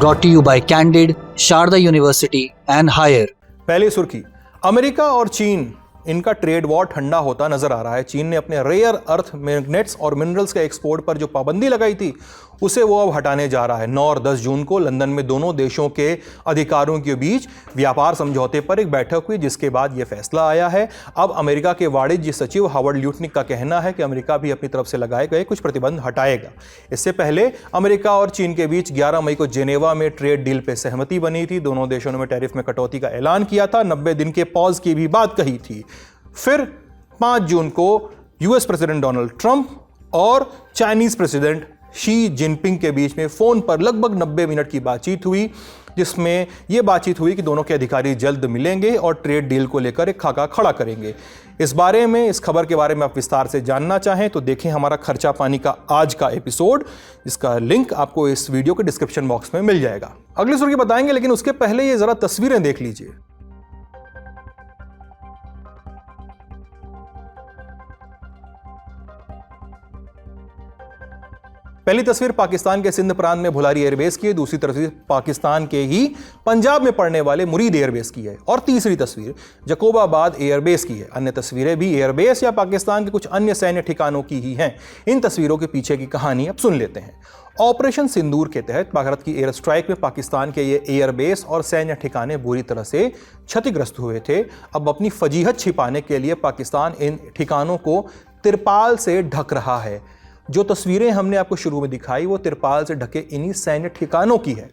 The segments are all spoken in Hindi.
brought to you by Candid, Sharda University and Higher. पहली सुर्खी, अमेरिका और चीन इनका ट्रेड वॉर ठंडा होता नजर आ रहा है। चीन ने अपने रेयर अर्थ मैग्नेट्स और मिनरल्स के एक्सपोर्ट पर जो पाबंदी लगाई थी उसे वो अब हटाने जा रहा है। 9 और 10 जून को लंदन में दोनों देशों के अधिकारियों के बीच व्यापार समझौते पर एक बैठक हुई, जिसके बाद यह फैसला आया है। अब अमेरिका के वाणिज्य सचिव हावर्ड ल्यूटनिक का कहना है कि अमेरिका भी अपनी तरफ से लगाए गए कुछ प्रतिबंध हटाएगा। इससे पहले अमेरिका और चीन के बीच 11 मई को जेनेवा में ट्रेड डील पर सहमति बनी थी। दोनों देशों ने टैरिफ में कटौती का ऐलान किया था, 90 दिन के पॉज की भी बात कही थी। फिर 5 जून को यूएस प्रेसिडेंट डोनाल्ड ट्रंप और चाइनीज प्रेसिडेंट शी जिनपिंग के बीच में फोन पर लगभग 90 मिनट की बातचीत हुई, जिसमें यह बातचीत हुई कि दोनों के अधिकारी जल्द मिलेंगे और ट्रेड डील को लेकर एक खाका खड़ा करेंगे। इस बारे में, इस खबर के बारे में आप विस्तार से जानना चाहें तो देखें हमारा खर्चा पानी का आज का एपिसोड, जिसका लिंक आपको इस वीडियो के डिस्क्रिप्शन बॉक्स में मिल जाएगा। अगली सुर्खी बताएंगे, लेकिन उसके पहले ये जरा तस्वीरें देख लीजिए। पहली तस्वीर पाकिस्तान के सिंध प्रांत में भुलारी एयरबेस की है, दूसरी तस्वीर पाकिस्तान के ही पंजाब में पड़ने वाले मुरीद एयरबेस की है और तीसरी तस्वीर जकोबाबाद एयरबेस की है। अन्य तस्वीरें भी एयरबेस या पाकिस्तान के कुछ अन्य सैन्य ठिकानों की ही हैं। इन तस्वीरों के पीछे की कहानी अब सुन लेते हैं। ऑपरेशन सिंदूर के तहत भारत की एयर स्ट्राइक में पाकिस्तान के ये एयरबेस और सैन्य ठिकाने बुरी तरह से क्षतिग्रस्त हुए थे। अब अपनी फजीहत छिपाने के लिए पाकिस्तान इन ठिकानों को तिरपाल से ढक रहा है। जो तस्वीरें हमने आपको शुरू में दिखाई वो तिरपाल से ढके इन्हीं सैन्य ठिकानों की है।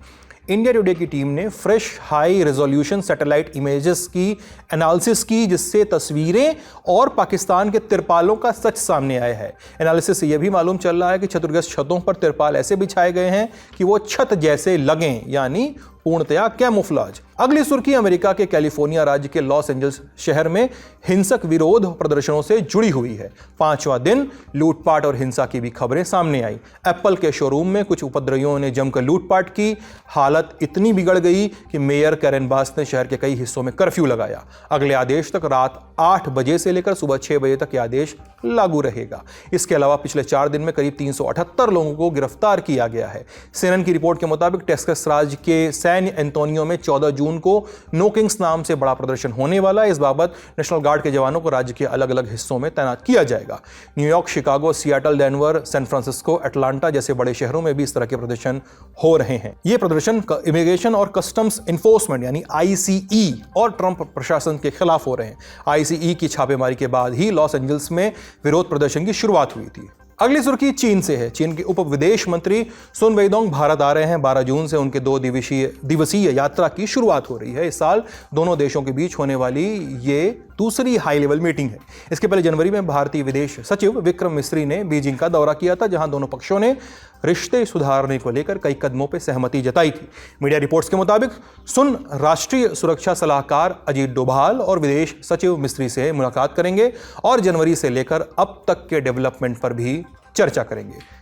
इंडिया टुडे की टीम ने fresh high resolution satellite images की एनालिसिस की, जिससे तस्वीरें और पाकिस्तान के तिरपालों का सच सामने आया है। एनालिसिस से यह भी मालूम चल रहा है कि क्षतिग्रस्त छतों पर तिरपाल ऐसे बिछाए गए हैं कि वो छत जैसे लगें, यानी पूर्णतया कैमोफ्लेज। अगली सुर्खी अमेरिका के कैलिफोर्निया राज्य के लॉस एंजल्स शहर में हिंसक विरोध प्रदर्शनों से जुड़ी हुई है। 5वां दिन लूटपाट और हिंसा की भी खबरें सामने आई। एप्पल के शोरूम में कुछ उपद्रवियों ने जमकर लूटपाट की। हालत इतनी बिगड़ गई कि मेयर कैरन बास ने शहर के कई हिस्सों में कर्फ्यू लगाया। अगले आदेश तक रात 8 बजे से लेकर सुबह 6 बजे तक यह आदेश लागू रहेगा। इसके अलावा पिछले 4 दिन में करीब 378 लोगों को गिरफ्तार किया गया है। सीएनएन की रिपोर्ट के मुताबिक टेक्सास राज्य के सैन एंटोनियो में 14 जून को नो किंग्स नाम से बड़ा प्रदर्शन होने वाला है। इस बाबत नेशनल गार्ड के जवानों को राज्य के अलग अलग हिस्सों में तैनात किया जाएगा। New York, Chicago, Seattle, Denver, San Francisco, Atlanta जैसे बड़े शहरों में भी इस तरह के प्रदर्शन हो रहे हैं। ये प्रदर्शन इमिग्रेशन और कस्टम्स इन्फोर्समेंट यानी आईसीई और ट्रंप प्रशासन के खिलाफ हो रहे हैं। आईसीई की छापेमारी के बाद ही लॉस एंजल्स में विरोध प्रदर्शन की शुरुआत हुई थी। अगली सुर्खी चीन से है। चीन के उप विदेश मंत्री सुन वेइडोंग भारत आ रहे हैं। 12 जून से उनके 2 दिवसीय यात्रा की शुरुआत हो रही है। इस साल दोनों देशों के बीच होने वाली ये दूसरी हाई लेवल मीटिंग है। इसके पहले जनवरी में भारतीय विदेश सचिव विक्रम मिस्री ने बीजिंग का दौरा किया था, जहां दोनों पक्षों ने रिश्ते सुधारने को लेकर कई कदमों पर सहमति जताई थी। मीडिया रिपोर्ट्स के मुताबिक सुन राष्ट्रीय सुरक्षा सलाहकार अजीत डोभाल और विदेश सचिव मिस्री से मुलाकात करेंगे और जनवरी से लेकर अब तक के डेवलपमेंट पर भी चर्चा करेंगे।